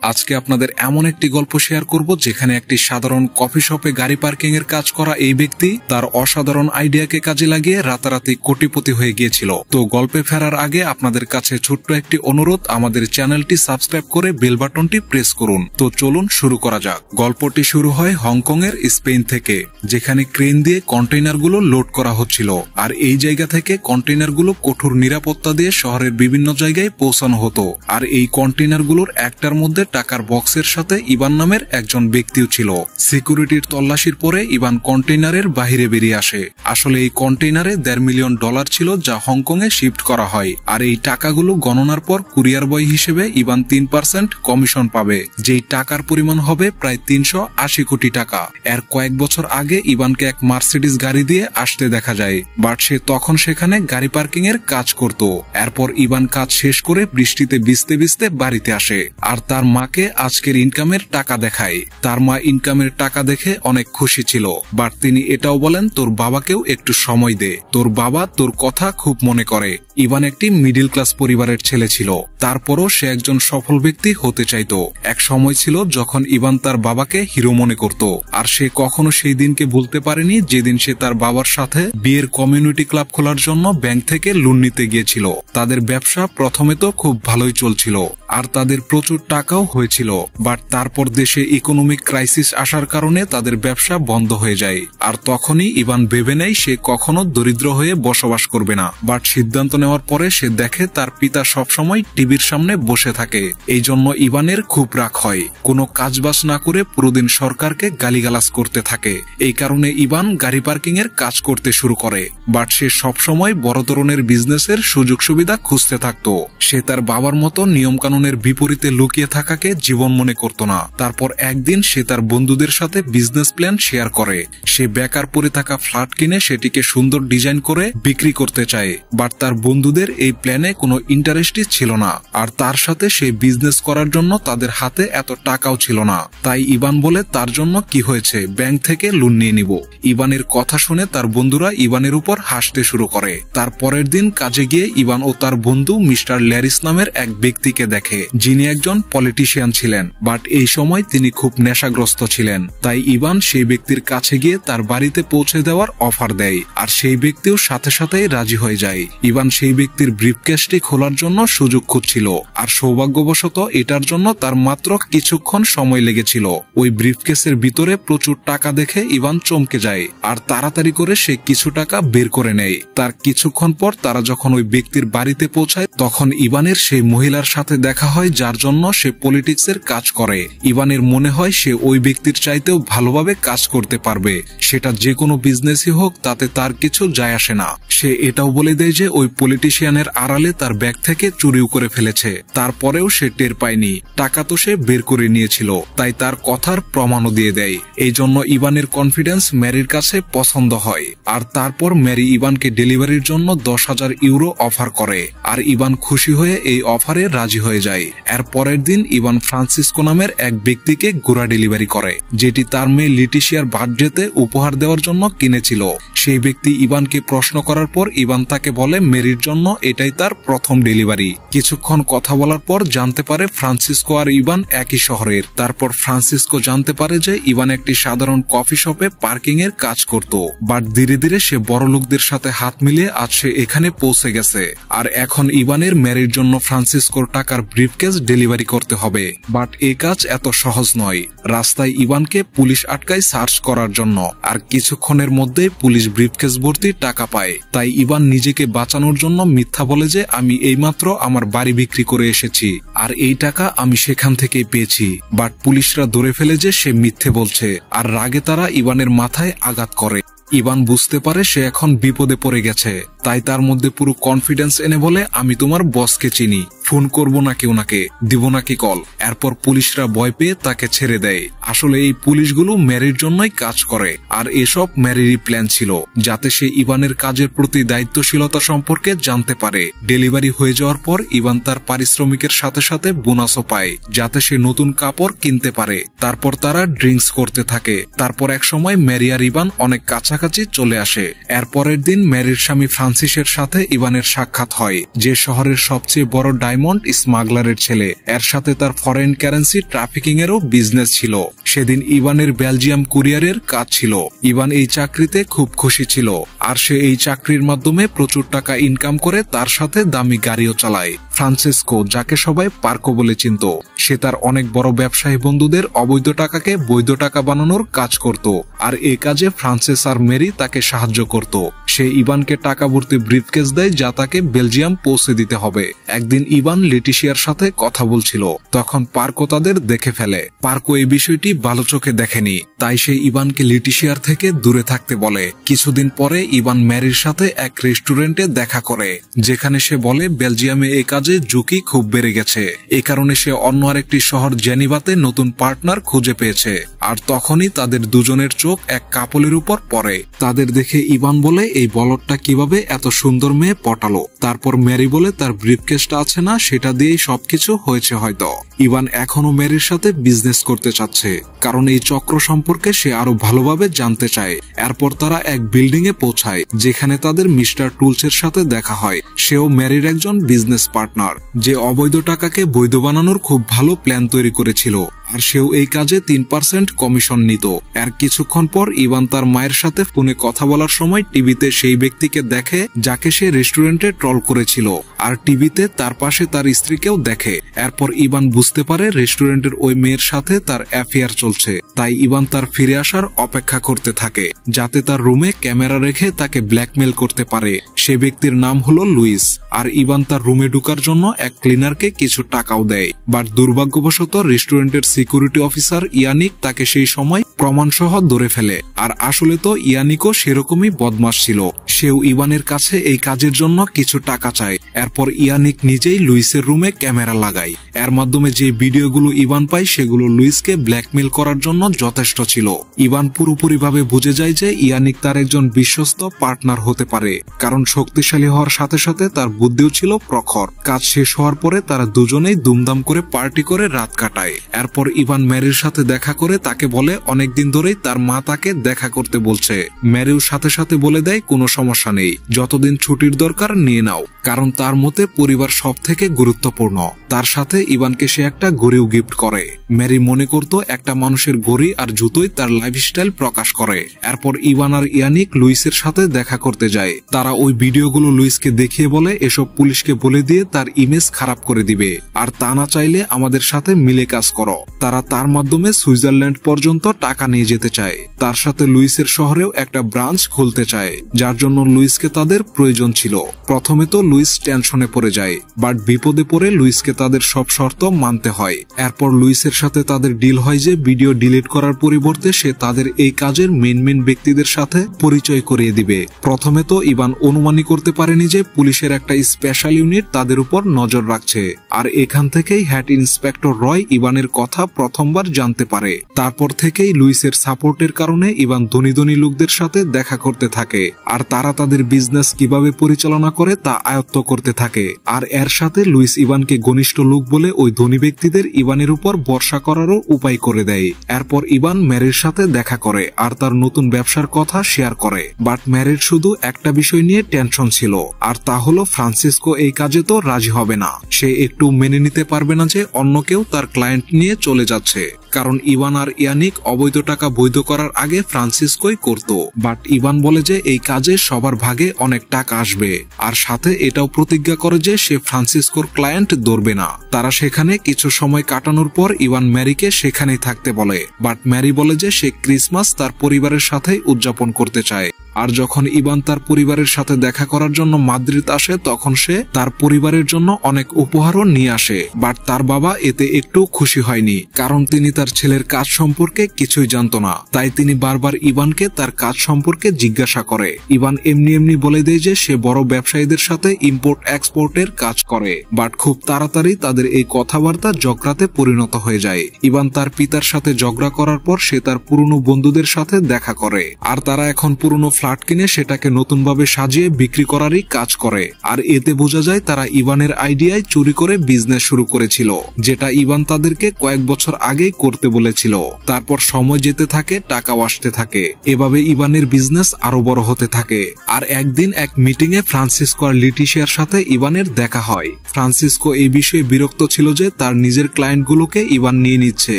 আজকে আপনাদের এমন একটি গল্প শেয়ার করব যেখানে একটি সাধারণ কফি শপে গাড়ি পার্কিং এর কাজ করা এই ব্যক্তি তার অসাধারণ আইডিয়াকে কাজে লাগিয়ে রাতারাতি কোটিপতি হয়ে গিয়েছিল। তো গল্পে ফেরার আগে আপনাদের কাছে ছোট্ট একটি অনুরোধ, আমাদের চ্যানেলটি সাবস্ক্রাইব করে বেল বাটনটি প্রেস করুন। তো চলুন শুরু করা যাক। গল্পটি শুরু হয় হংকং এর স্পেন থেকে, যেখানে ক্রেন দিয়ে কন্টেইনারগুলো লোড করা হচ্ছিল। আর এই জায়গা থেকে কন্টেইনারগুলো কঠোর নিরাপত্তা দিয়ে শহরের বিভিন্ন জায়গায় পৌঁছানো হতো। আর এই কন্টেইনারগুলোর একটার মধ্যে টাকার বক্সের সাথে ইভান নামের একজন ব্যক্তিও ছিল। সিকিউরিটির তল্লাশির পরে ইভান কন্টেইনারের বাহিরে বেরিয়ে আসে। আসলে এই কন্টেইনারে $1.5 মিলিয়ন ছিল, যা হংকং এ শিফট করা হয়। আর এই টাকাগুলো গণনার পর কুরিয়ার বয় হিসেবে ইভান 3% কমিশন পাবে, যেই টাকার পরিমাণ হবে প্রায় 380 কোটি টাকা। এর কয়েক বছর আগে ইভানকে এক মার্সিডিজ গাড়ি দিয়ে আসতে দেখা যায়, বাট সে তখন সেখানে গাড়ি পার্কিং এর কাজ করত। এরপর ইভান কাজ শেষ করে বৃষ্টিতে ভিজতে ভিজতে বাড়িতে আসে আর তার মাকে আজকের ইনকামের টাকা দেখায়। তার মা ইনকামের টাকা দেখে অনেক খুশি ছিল, বাট তিনি এটাও বলেন তোর বাবাকেও একটু সময় দে, তোর বাবা তোর কথা খুব মনে করে। ইভান একটি মিডল ক্লাস পরিবারের ছেলে ছিল, তারপরও সে একজন সফল ব্যক্তি হতে চাইত। এক সময় ছিল যখন ইভান তার বাবাকে হিরো মনে করত, আর সে কখনো সেই দিনকে ভুলতে পারেনি যেদিন সে তার বাবার সাথে বিয়ের কমিউনিটি ক্লাব খোলার জন্য ব্যাংক থেকে লোন নিতে গিয়েছিল। তাদের ব্যবসা প্রথমে তো খুব ভালোই চলছিল আর তাদের প্রচুর টাকাও হয়েছিল, বাট তারপর দেশে ইকোনমিক ক্রাইসিস আসার কারণে তাদের ব্যবসা বন্ধ হয়ে যায়। আর তখনই ইভান ভেবে নেয় সে কখনো দরিদ্র হয়ে বসবাস করবে না। বাট সিদ্ধান্ত নেওয়ার পরে সে দেখে তার পিতা সবসময় টিভির সামনে বসে থাকে। এই জন্য ইভানের খুব রাগ হয়, কোনো কাজবাজ না করে পুরোদিন সরকারকে গালিগালাজ করতে থাকে। এই কারণে ইভান গাড়ি পার্কিং এর কাজ করতে শুরু করে, বাট সে সবসময় বড় ধরনের বিজনেসের সুযোগ সুবিধা খুঁজতে থাকত। সে তার বাবার মতো নিয়ম কানুনের বিপরীতে লুকিয়ে থাকাকে জীবন মনে করত না। তারপর একদিন সে তার বন্ধুদের সাথে বিজনেস প্ল্যান শেয়ার করে। সে বেকার পড়ে থাকা ফ্ল্যাট কিনে সেটিকে সুন্দর ডিজাইন করে বিক্রি করতে চায়, বাট তার বন্ধুদের এই প্ল্যানে কোনো ইন্টারেস্টই ছিল না। আর তার সাথে সে বিজনেস করার জন্য তাদের হাতে এত টাকাও ছিল না। তাই ইভান বলে তার জন্য কি হয়েছে, ব্যাংক থেকে লোন নিয়ে নিব। ইভানের কথা শুনে তার বন্ধুরা ইভানের উপর হাসতে শুরু করে। তার পরের দিন কাজে গিয়ে ইভান ও তার বন্ধু মিস্টার ল্যারিস নামের এক ব্যক্তিকে দেখে, যিনি একজন পলিটিশিয়ান ছিলেন, বাট এই সময় তিনি খুব নেশাগ্রস্ত ছিলেন। তাই ইভান সেই ব্যক্তির কাছে গিয়ে তার বাড়িতে পৌঁছে দেওয়ার অফার দেয়, আর সেই ব্যক্তিও সাথে সাথেই রাজি হয়ে যায়। ইভান সেই ব্যক্তির ব্রিফকেসটি খোলার জন্য সুযোগ খুঁজছিল, আর সৌভাগ্যবশত এটার জন্য তার মাত্র কিছুক্ষণ সময় লেগেছিল। ওই ব্রিফকেসের ভিতরে প্রচুর টাকা দেখে ইভান চমকে যায়, আর তাড়াতাড়ি করে সে কিছু টাকা বের করে নেয়। তার কিছুক্ষণ পর তারা যখন ওই ব্যক্তির বাড়িতে পৌঁছায়, তখন ইভানের সেই মহিলার সাথে দেখা হয় যার জন্য সে পলিটিক্সের কাজ করে। ইভানের মনে হয় সে ওই ব্যক্তির চাইতেও ভালোভাবে কাজ করতে পারবে, সেটা যে কোনো বিজনেসই হোক, তাতে তার কিছু যায় আসে না। সে এটাও বলে দেয় যে ওই পলিটিশিয়ানের আড়ালে তার ব্যাগ থেকে চুরিও করে ফেলেছে, তারপরেও সে টের পায়নি। টাকা তো সে বের করে নিয়েছিল, তাই তার কথার প্রমাণও দিয়ে দেয়। এই জন্য ইভানের কনফিডেন্স ম্যারির কাছে পছন্দ হয়, আর তারপর ম্যারি ইভানকে ডেলিভারির জন্য 10,000 ইউরো অফার করে। আর ইভান খুশি হয়ে এই অফারে রাজি হয়ে যায়। এর পরের দিন ইভান ফ্রান্সিসকো নামের এক ব্যক্তিকে ঘোড়া ডেলিভারি করে, যেটি তার মেয়ে লিটিশিয়ার বার্থডেতে উপহার দেওয়ার জন্য কিনেছিল। সেই ব্যক্তি ইভানকে প্রশ্ন করার পর ইভান তাকে বলে মেরির জন্য এটাই তার প্রথম ডেলিভারি। কিছুক্ষণ কথা বলার পর জানতে পারে ফ্রান্সিসকো আর ইভান একই শহরের। তারপর ফ্রান্সিসকো জানতে পারে যে ইভান একটি সাধারণ কফি শপে পার্কিং এর কাজ করত, বাট ধীরে ধীরে সে বড় লোকদের সাথে হাত মিলিয়ে আজ সে এখানে পৌঁছে গেছে। আর এখন ইভানের মেরির জন্য ফ্রান্সিসকোর টাকার ব্রিফকেস ডেলিভারি করতে হবে, বাট এই কাজ এত সহজ নয়। রাস্তায় ইভানকে পুলিশ আটকায় সার্চ করার জন্য, আর কিছুক্ষণের মধ্যে পুলিশ ব্রিফকেস ভর্তি টাকা পায়। তাই ইভান নিজেকে বাঁচানোর জন্য মিথ্যা বলে যে আমি এইমাত্র আমার বাড়ি বিক্রি করে এসেছি, আর এই টাকা আমি সেখান থেকেই পেয়েছি। বাট পুলিশরা ধরে ফেলে যে সে মিথ্যে বলছে, আর রাগে তারা ইভানের মাথায় আঘাত করে। ইভান বুঝতে পারে সে এখন বিপদে পড়ে গেছে, তাই তার মধ্যে পুরো কনফিডেন্স এনে বলে আমি তোমার বসকে চিনি, ফোন করব নাকি ওনাকে, দিব নাকি কল। এরপর পুলিশরা ভয় পেয়ে তাকে ছেড়ে দেয়। আসলে এই পুলিশগুলো ম্যারির জন্যই কাজ করে, আর এসব ম্যারিরই প্ল্যান ছিল, যাতে সে ইভানের কাজের প্রতি দায়িত্বশীলতা সম্পর্কে জানতে পারে। ডেলিভারি হয়ে যাওয়ার পর ইভান তার পারিশ্রমিকের সাথে সাথে বোনাসও পায়, যাতে সে নতুন কাপড় কিনতে পারে। তারপর তারা ড্রিঙ্কস করতে থাকে। তারপর এক সময় ম্যারি আর ইভান অনেক কাছাকাছি চলে আসে। এরপরের দিন ম্যারির স্বামী ফ্রান্সিসের সাথে ইভানের সাক্ষাৎ হয়, যে শহরের সবচেয়ে বড় ডায়মন্ড স্মাগলারের ছেলে। এর সাথে তার ফরেন কারেন্সি ট্রাফিকিং এরও বিজনেস ছিল। সেদিন ইভানের বেলজিয়াম কুরিয়ারের কাজ ছিল। ইভান এই চাকরিতে খুব খুশি ছিল, আর সে এই চাকরির মাধ্যমে প্রচুর টাকা ইনকাম করে তার সাথে দামি গাড়িও চালায়। ফ্রান্সিসকো, যাকে সবাই পার্কো বলে চিনত, সে তার অনেক বড় ব্যবসায়ী বন্ধুদের অবৈধ টাকাকে বৈধ টাকা বানানোর কাজ করত, আর এই কাজে ফ্রান্সিস আর মেরি তাকে সাহায্য করত। সে ইভানকে টাকা ভর্তি ব্রিফকেস দেয় যা তাকে বেলজিয়াম পৌঁছে দিতে হবে। একদিন ইভান লেটিশিয়ার সাথে কথা বলছিল, তখন পার্কো তাদের দেখে ফেলে। পার্কো এই বিষয়টি ভালো চোখে দেখেনি, তাই সে ইভানকে লেটিশিয়ার থেকে দূরে থাকতে বলে। কিছুদিন পরে ইভান ম্যারির সাথে এক রেস্টুরেন্টে দেখা করে, যেখানে সে বলে বেলজিয়ামে এই কাজে ঝুঁকি খুব বেড়ে গেছে। এই কারণে সে অন্য আরেকটি শহর জেনিভাতে নতুন পার্টনার খুঁজে পেয়েছে। আর তখনই তাদের দুজনের চোখ এক কাপলের উপর পড়ে। তাদের দেখে ইভান বলে, এই বলদটা কিভাবে এত সুন্দর মেয়ে পটালো। তারপর ম্যারি বলে, তার ব্রিফকেসটা আছে না, সেটা দিয়েই সবকিছু হয়েছে হয়তো। ইভান এখনো ম্যারির সাথে বিজনেস করতে চাচ্ছে, কারণ এই চক্র সম্পর্কে সে আরো ভালোভাবে জানতে চায়। এরপর তারা এক বিল্ডিং এ পৌঁছায়, যেখানে তাদের মিস্টার টুলসের সাথে দেখা হয়। সেও ম্যারির একজন বিজনেস পার্টনার, যে অবৈধ টাকাকে বৈধ বানানোর খুব ভালো প্ল্যান তৈরি করেছিল, আর সেও এই কাজে 3% কমিশন নিত। এর কিছুক্ষণ পর ইভান তার মায়ের সাথে ফোনে কথা বলার সময় টিভিতে সেই ব্যক্তিকে দেখে যাকে সে রেস্টুরেন্টে ট্রল করেছিল, আর টিভিতে তার পাশে তার স্ত্রীকেও দেখে। এরপর ইভান বুঝতে পারে রেস্টুরেন্টের ওই মেয়ের সাথে তার অ্যাফেয়ার চলছে। তাই ইভান তার ফিরে আসার অপেক্ষা করতে থাকে, যাতে তার রুমে ক্যামেরা রেখে তাকে ব্ল্যাকমেল করতে পারে। সে ব্যক্তির নাম হলো লুইস, আর ইভান তার রুমে ঢোকার জন্য এক ক্লিনারকে কিছু টাকাও দেয়। বাট দুর্ভাগ্যবশত রেস্টুরেন্টের সিকিউরিটি অফিসার ইয়ানিক তাকে সেই সময় প্রমাণসহ ধরে ফেলে। আর আসলে তো ইয়ানিকও সেরকমই বদমাশ ছিল। সেও ইভানের কাছে এই কাজের জন্য কিছু টাকা চায়। এরপর ইয়ানিক নিজেই লুইসের রুমে ক্যামেরা লাগায়। এর মাধ্যমে যে ভিডিওগুলো ইভান পায় সেগুলো লুইসকে ব্ল্যাকমেল করার জন্য যথেষ্ট ছিল। ইভান পুরোপুরিভাবে বুঝে যায় যে ইয়ানিক তার একজন বিশ্বস্ত পার্টনার হতে পারে, কারণ শক্তিশালী হওয়ার সাথে সাথে তার বুদ্ধিও ছিল প্রখর। কাজ শেষ হওয়ার পরে তারা দুজনেই দুমদাম করে পার্টি করে রাত কাটায়। এরপর ইভান ম্যারির সাথে দেখা করে তাকে বলে অনেকদিন ধরেই তার মা তাকে দেখা করতে বলছে। ম্যারিও সাথে সাথে বলে দেয় কোনো সমস্যা নেই, যতদিন ছুটির দরকার নিয়ে নাও, কারণ তার মতে পরিবার সব থেকে গুরুত্বপূর্ণ। তার সাথে ইভানকে সে একটা ঘড়িও গিফট করে। ম্যারি মনে করত একটা মানুষের ঘড়ি আর জুতোই তার লাইফস্টাইল প্রকাশ করে। এরপর ইভান আর ইয়ানিক লুইসের সাথে দেখা করতে যায়। তারা ওই ভিডিওগুলো লুইসকে দেখিয়ে বলে এসব পুলিশকে বলে দিয়ে তার ইমেজ খারাপ করে দিবে, আর তা না চাইলে আমাদের সাথে মিলে কাজ করো। তারা তার মাধ্যমে সুইজারল্যান্ড পর্যন্ত টাকা নিয়ে যেতে চায়। তার সাথে লুইসের শহরেও একটা ব্রাঞ্চ খুলতে চায়, যার জন্য লুইসকে তাদের প্রয়োজন ছিল। প্রথমে তো লুইস টেনশনে পড়ে যায়, বাট বিপদে পড়ে লুইসকে তাদের সব শর্ত মানতে হয়। এরপর লুইসের সাথে তাদের ডিল হয় যে ভিডিও ডিলিট করার পরিবর্তে সে তাদের এই কাজের মেন ব্যক্তিদের সাথে পরিচয় করিয়ে দিবে। প্রথমে তো ইভান অনুমানই করতে পারেনি যে পুলিশের একটা স্পেশাল ইউনিট তাদের উপর নজর রাখছে, আর এখান থেকেই হেড ইন্সপেক্টর রয় ইভানের কথা প্রথমবার জানতে পারে। তারপর থেকেই লুইসের সাপোর্টের কারণে ইভান ধনী ধনী লোকদের সাথে দেখা করতে থাকে, আর তারা তাদের বিজনেস কিভাবে পরিচালনা করে তা আয়ত্ত করতে থাকে। আর এর সাথে লুইস ইভানকে ঘনিষ্ঠ লোক বলে ওই ধনী ব্যক্তিদের ইভানের উপর ভরসা করারও উপায় করে দেয়। এরপর ইভান ম্যারির সাথে দেখা করে আর তার নতুন ব্যবসার কথা শেয়ার করে। বাট ম্যারির শুধু একটা বিষয় নিয়ে টেনশন ছিল, আর তা হলো ফ্রান্সিসকো এই কাজে তো রাজি হবে না। সে একটু মেনে নিতে পারবে না যে অন্য কেউ তার ক্লায়েন্ট নিয়ে চলে যাচ্ছে, কারণ ইভান আর ইয়ানিক অবৈধ টাকা বৈধ করার আগে ফ্রান্সিসকোই করত। বাট ইভান বলে যে এই কাজে সবার ভাগে অনেক টাকা আসবে, আর সাথে এটাও প্রতিজ্ঞা করে যে সে ফ্রান্সিসকোর ক্লায়েন্ট ধরবে না। তারা সেখানে কিছু সময় কাটানোর পর ইভান ম্যারিকে সেখানেই থাকতে বলে। বাট ম্যারি বলে যে সে ক্রিসমাস তার পরিবারের সাথে উদযাপন করতে চায়। আর যখন ইভান তার পরিবারের সাথে দেখা করার জন্য মাদ্রিদ আসে, তখন সে তার পরিবারের জন্য অনেক উপহারও নিয়ে আসে। বাট তার বাবা এতে একটু খুশি হয়নি, কারণ তিনি তার ছেলের কাজ সম্পর্কে কিছুই জানত না। তাই তিনি বারবার ইভানকে তার কাজ সম্পর্কে জিজ্ঞাসা করে। ইভান এমনি বলে দেয় যে সে বড় ব্যবসায়ীদের সাথে ইম্পোর্ট এক্সপোর্টের কাজ করে। বাট খুব তাড়াতাড়ি তাদের এই কথাবার্তা ঝগড়াতে পরিণত হয়ে যায়। ইভান তার পিতার সাথে ঝগড়া করার পর সে তার পুরনো বন্ধুদের সাথে দেখা করে, আর তারা এখন পুরনো ফ্ল্যাট কিনে সেটাকে নতুনভাবে সাজিয়ে বিক্রি করারই কাজ করে। আর এতে বোঝা যায় তারা ইভানের আইডিয়ায় চুরি করে বিজনেস শুরু করেছিল, যেটা ইভান তাদেরকে কয়েক বছর আগেই করতে বলেছিল। তারপর সময় যেতে থাকে, টাকাও আসতে থাকে, এভাবে ইভানের বিজনেস আরো বড় হতে থাকে। আর একদিন এক মিটিংয়ে ফ্রান্সিসকো আর লিটিশিয়ার সাথে ইভানের দেখা হয়। ফ্রান্সিসকো এই বিষয়ে বিরক্ত ছিল যে তার নিজের ক্লায়েন্টগুলোকে ইভান নিয়ে নিচ্ছে,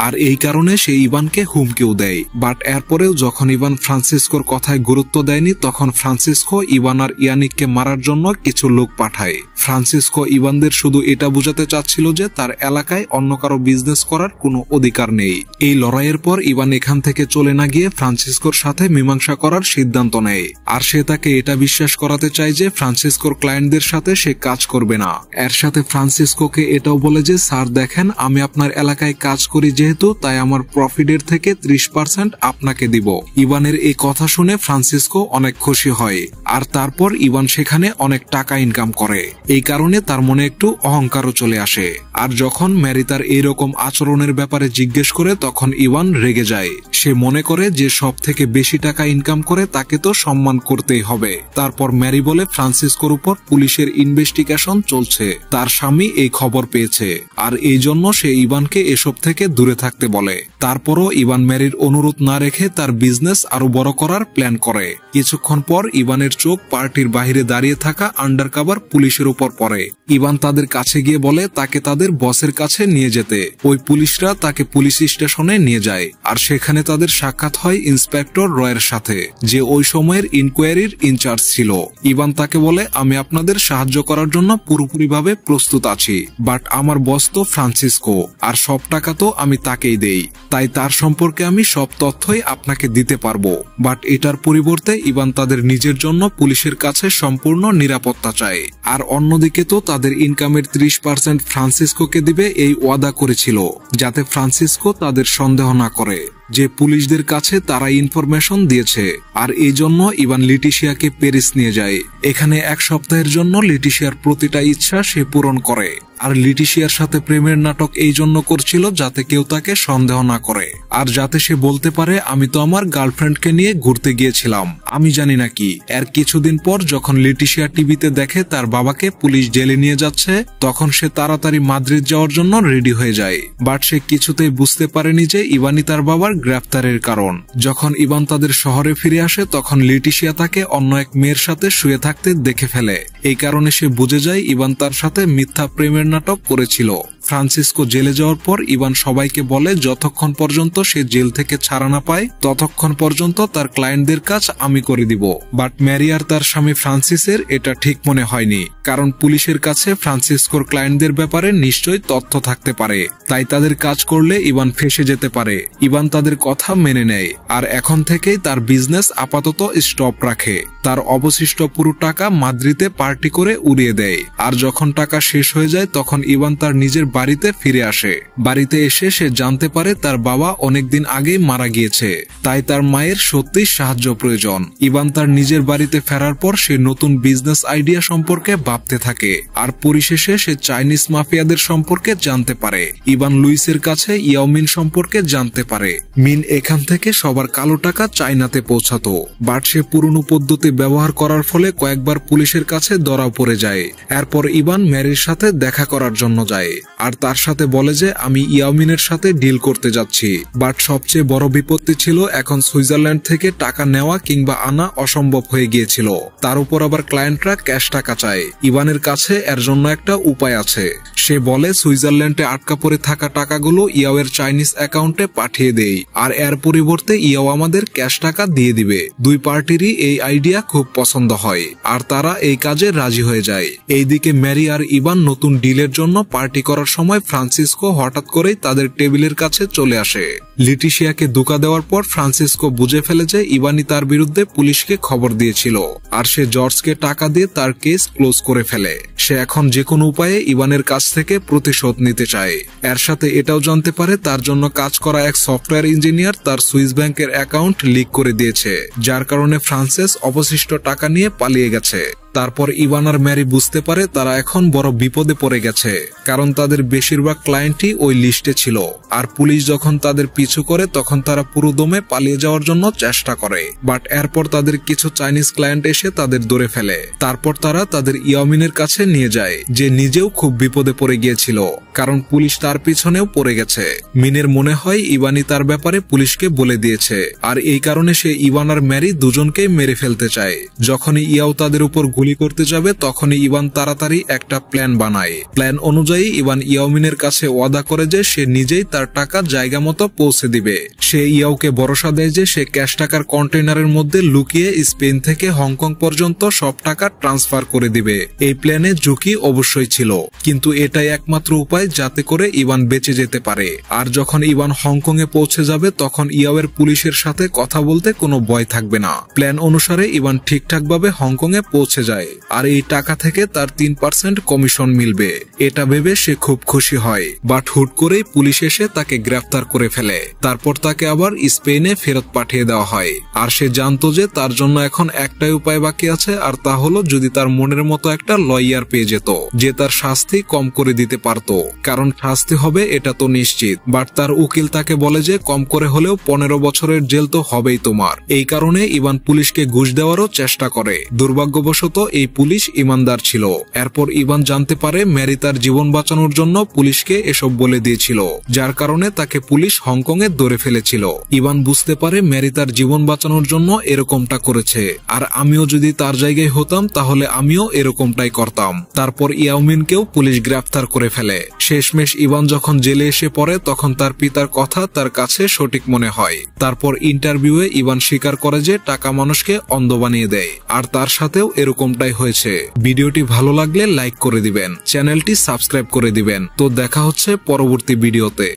আর এই কারণে সে ইভানকে হুমকিও দেয়। বাট এরপরেও যখন ইভান ফ্রান্সিসকোর কথায় গুরুত্ব দেয়নি, তখন ফ্রান্সিসকো ইভান আর ইয়ানিককে মারার জন্য কিছু লোক পাঠায়। ফ্রান্সিসকো ইভানদের শুধু এটা বোঝাতে চাচ্ছিল যে তার এলাকায় অন্য কারো বিজনেস করার কোনো অধিকার নেই। এই লড়াইয়ের পর ইভান এখান থেকে চলে না গিয়ে ফ্রান্সিসকোর সাথে মীমাংসা করার সিদ্ধান্ত নেয়। আর সে তাকে এটা বিশ্বাস করাতে চায় যে ফ্রান্সিসকোর ক্লায়েন্টদের সাথে সে কাজ করবে না। এর সাথে ফ্রান্সিসকোকে এটাও বলে যে স্যার দেখেন, আমি আপনার এলাকায় কাজ করি যেহেতু, তাই আমার প্রফিটের থেকে 30% আপনাকে দিব। ইভানের এই কথা শুনে ফ্রান্সিসকো অনেক খুশি হয়। আর তারপর ইভান সেখানে অনেক টাকা ইনকাম করে। এই কারণে তার মনে একটু অহংকারও চলে আসে। আর যখন ম্যারি তার এইরকম আচরণের ব্যাপারে জিজ্ঞেস করে, তখন ইভান রেগে যায়। সে মনে করে যে সব থেকে বেশি টাকা ইনকাম করে তাকে তো সম্মান করতেই হবে। তারপর ম্যারি বলে ফ্রান্সিসকোর উপর পুলিশের ইনভেস্টিগেশন চলছে, তার স্বামী এই খবর পেয়েছে, আর এই জন্য সে ইভানকে এসব থেকে দূরে থাকতে বলে। তারপরও ইভান ম্যারির অনুরোধ না রেখে তার বিজনেস আরো বড় করার প্ল্যান করে। কিছুক্ষণ পর ইভানের চোখ পার্টির বাইরে দাঁড়িয়ে থাকা আন্ডারকভার পুলিশের উপর পড়ে। ইভান তাদের কাছে গিয়ে বলে তাকে তাদের বসের কাছে নিয়ে যেতে। ওই পুলিশরা তাকে পুলিশ স্টেশনে নিয়ে যায়। আর সেখানে তাদের সাক্ষাৎ হয় ইন্সপেক্টর রয়ের সাথে, যে ওই সময়ের ইনকোয়ারির ইনচার্জ ছিল। ইভান তাকে বলে, আমি আপনাদের সাহায্য করার জন্য পুরোপুরিভাবে প্রস্তুত আছি, বাট আমার বস তো ফ্রান্সিসকো, আর সব টাকা তো আমি তাকেই দেই, তাই তার সম্পর্কে আমি সব তথ্যই আপনাকে দিতে পারবো। বাট এটার পরিবর্তে ইভান তাদের নিজের জন্য পুলিশের কাছে সম্পূর্ণ নিরাপত্তা চায়। আর অন্যদিকে তো তাদের ইনকামের 30% ফ্রান্সিসকোকে দিবে এই ওয়াদা করেছিল, যাতে ফ্রান্সিসকো তাদের সন্দেহ না করে যে পুলিশদের কাছে তারা ইনফরমেশন দিয়েছে। আর এই জন্য ইভান লিটিশিয়াকে প্যারিস নিয়ে যায়। এখানে এক সপ্তাহের জন্য লিটিশিয়ার প্রতিটা ইচ্ছা সে পূরণ করে। আর লিটিশিয়ার সাথে প্রেমের নাটক এই জন্য করছিল যাতে কেউ তাকে সন্দেহ না করে, আর যাতে সে বলতে পারে আমি তো আমার গার্লফ্রেন্ডকে নিয়ে ঘুরতে গিয়েছিলাম, আমি জানি না কি। এর কিছুদিন পর যখন লিটিশিয়া টিভিতে দেখে তার বাবাকে পুলিশ জেলে নিয়ে যাচ্ছে, তখন সে তাড়াতাড়ি মাদ্রিদ যাওয়ার জন্য রেডি হয়ে যায়। বাট সে কিছুতেই বুঝতে পারেনি যে ইভানই তার বাবার গ্রেফতারের কারণ। যখন ইভান তাদের শহরে ফিরে আসে, তখন লিটিশিয়া তাকে অন্য এক মেয়ের সাথে শুয়ে থাকতে দেখে ফেলে। এই কারণে সে বুঝে যায় ইভান তার সাথে মিথ্যা প্রেমের নাটক করেছিল। ফ্রান্সিসকো জেলে যাওয়ার পর ইভান সবাইকে বলে যতক্ষণ পর্যন্ত সে জেল থেকে ছাড়া না পায়, ততক্ষণ পর্যন্ত তার ক্লায়েন্টদের কাজ আমি করে দিব। বাট ম্যারি আর তার স্বামী ফ্রান্সিসের এটা ঠিক মনে হয়নি, কারণ পুলিশের কাছে ফ্রান্সিসকোর ক্লায়েন্টদের ব্যাপারে নিশ্চয়ই তথ্য থাকতে পারে, তাই তাদের কাজ করলে ইভান ফেঁসে যেতে পারে। ইভান তাদের কথা মেনে নেয়, আর এখন থেকেই তার বিজনেস আপাতত স্টপ রাখে। তার অবশিষ্ট পুরো টাকা মাদ্রিদে পার্টি করে উড়িয়ে দেয়। আর যখন টাকা শেষ হয়ে যায়, তখন ইভান তার নিজের বাড়িতে ফিরে আসে। বাড়িতে এসে সে জানতে পারে তার বাবা অনেকদিন আগেই মারা গিয়েছে, তাই তার মায়ের সত্যি সাহায্য প্রয়োজন। ইভান তার নিজের বাড়িতে ফেরার পর সে নতুন বিজনেস আইডিয়া সম্পর্কে ভাবতে থাকে। আর পরিশেষে সে চাইনিজ মাফিয়াদের সম্পর্কে জানতে পারে। ইভান লুইসের কাছে ইয়াওমিন সম্পর্কে জানতে পারে। মিন এখান থেকে সবার কালো টাকা চায়নাতে পৌঁছাতো, বাট সে পুরনো পদ্ধতি ব্যবহার করার ফলে কয়েকবার পুলিশের কাছে ধরা পড়ে যায়। এরপর ইভান ম্যারির সাথে দেখা করার জন্য যায়, আর তার সাথে বলে যে আমি ইয়াওমিনের সাথে ডিল করতে যাচ্ছি। বাট সবচেয়ে বড় বিপত্তি ছিল এখন সুইজারল্যান্ড থেকে টাকা নেওয়া কিংবা আনা অসম্ভব হয়ে গিয়েছিল। তার উপর আবার ক্লায়েন্টরা ক্যাশ টাকা চায়। ইভানের কাছে এর জন্য একটা উপায় আছে। সে বলে সুইজারল্যান্ডে আটকা পড়ে থাকা টাকাগুলো ইয়াওয়ের চাইনিজ অ্যাকাউন্টে পাঠিয়ে দেই, আর এর পরিবর্তে ইয়াও আমাদের ক্যাশ টাকা দিয়ে দিবে। দুই পার্টিরই এই আইডিয়া খুব পছন্দ হয়, আর তারা এই কাজে রাজি হয়ে যায়। এইদিকে ম্যারি আর ইভান নতুন ডিলের জন্য পার্টি করার সময় ফ্রান্সিসকো হঠাৎ করেই তাদের টেবিলের কাছে চলে আসে। লিটিশিয়াকে ধোঁকা দেওয়ার পর ফ্রান্সিসকো বুঝে ফেলে যে ইভানই তার বিরুদ্ধে পুলিশকে খবর দিয়েছিল, আর সে জর্জকে টাকা দিয়ে তার কেস ক্লোজ করে ফেলে। সে এখন যে কোনো উপায়ে ইভানের কাছ থেকে প্রতিশোধ নিতে চায়। এর সাথে এটাও জানতে পারে তার জন্য কাজ করা এক সফটওয়্যার ইঞ্জিনিয়ার তার সুইস ব্যাংকের অ্যাকাউন্ট লিক করে দিয়েছে, যার কারণে ফ্রান্সিস অবশিষ্ট টাকা নিয়ে পালিয়ে গেছে। তারপর ইভান আর ম্যারি বুঝতে পারে তারা এখন বড় বিপদে পড়ে গেছে, কারণ তাদের বেশিরভাগ ক্লায়েন্টই ওই লিস্টে ছিল। আর পুলিশ যখন তাদের পিছু করে তখন তারা পুরো দমে পালিয়ে যাওয়ার জন্য চেষ্টা করে, বাট এরপর তাদের কিছু চাইনিজ ক্লায়েন্ট এসে তাদের ধরে ফেলে। তারপর তারা তাদের ইয়ামিনের কাছে নিয়ে যায়, যে নিজেও খুব বিপদে পড়ে গিয়েছিল, কারণ পুলিশ তার পিছনেও পড়ে গেছে। মিনের মনে হয় ইভানই তার ব্যাপারে পুলিশকে বলে দিয়েছে, আর এই কারণে সে ইভান আর ম্যারি দুজনকেই মেরে ফেলতে চায়। যখনই ইয়াও তাদের উপর গুলি করতে যাবে তখনই ইভান তাড়াতাড়ি একটা প্ল্যান বানায়। প্ল্যান অনুযায়ী ইভান ইয়ামিনের কাছে ওয়াদা করে যে সে নিজেই তার টাকা জায়গা মতো পৌঁছে দিবে। সে ইয়াওকে ভরসা দেয় যে সে ক্যাশ টাকার কন্টেইনারের মধ্যে লুকিয়ে স্পেন থেকে হংকং পর্যন্ত সব টাকা ট্রান্সফার করে দিবে। এই প্ল্যানে ঝুঁকি অবশ্যই ছিল, কিন্তু এটাই একমাত্র উপায় যাতে করে ইভান বেঁচে যেতে পারে। আর যখন ইভান হংকং এ পৌঁছে যাবে তখন ইয়াওয়ের পুলিশের সাথে কথা বলতে কোনো ভয় থাকবে না। প্ল্যান অনুসারে ইভান ঠিকঠাক ভাবে হংকং এ পৌঁছে যায়, আর এই টাকা থেকে তার 3% কমিশন মিলবে। এটা ভেবে সে খুব খুশি হয়, বাট হুট করেই পুলিশ এসে তাকে গ্রেফতার করে ফেলে। তারপর তাকে আবার স্পেনে ফেরত পাঠিয়ে দেওয়া হয়। আর সে জানতো যে তার জন্য এখন একটাই উপায় বাকি আছে, আর তা হলো যদি তার মনের মতো একটা লয়ার পেয়ে যেত যে তার শাস্তি কম করে দিতে পারত, কারণ শাস্তি হবে এটা তো নিশ্চিত। বাট তার উকিল তাকে বলে যে কম করে হলেও 15 বছরের জেল তো হবেই তোমার। এই কারণে ইভান পুলিশকে ঘুষ দেওয়ারও চেষ্টা করে। দুর্ভাগ্যবশত এই পুলিশ ইমানদার ছিল। এরপর ইভান জানতে পারে ম্যারি তার জীবন বাঁচানোর জন্য পুলিশকে এসব বলে দিয়েছিল, যার কারণে তাকে পুলিশ হংকং এ ধরে ফেলেছিল। ইভান বুঝতে পারে ম্যারি তার জীবন বাঁচানোর জন্য এরকমটা করেছে, আর আমিও যদি তার জায়গায় হতাম তাহলে আমিও এরকমটাই করতাম। তারপর ইয়ামিনকেও পুলিশ গ্রেফতার করে ফেলে। শেষমেশ ইভান যখন জেলে এসে পড়ে তখন তার পিতার কথা তার কাছে সঠিক মনে হয়। তারপর ইন্টারভিউয়ে ইভান স্বীকার করে যে টাকা মানুষকে অন্ধ বানিয়ে দেয়, আর তার সাথেও এরকমটাই হয়েছে। ভিডিওটি ভালো লাগলে লাইক করে দিবেন, চ্যানেলটি সাবস্ক্রাইব করে দিবেন। তো দেখা হচ্ছে পরবর্তী ভিডিওতে।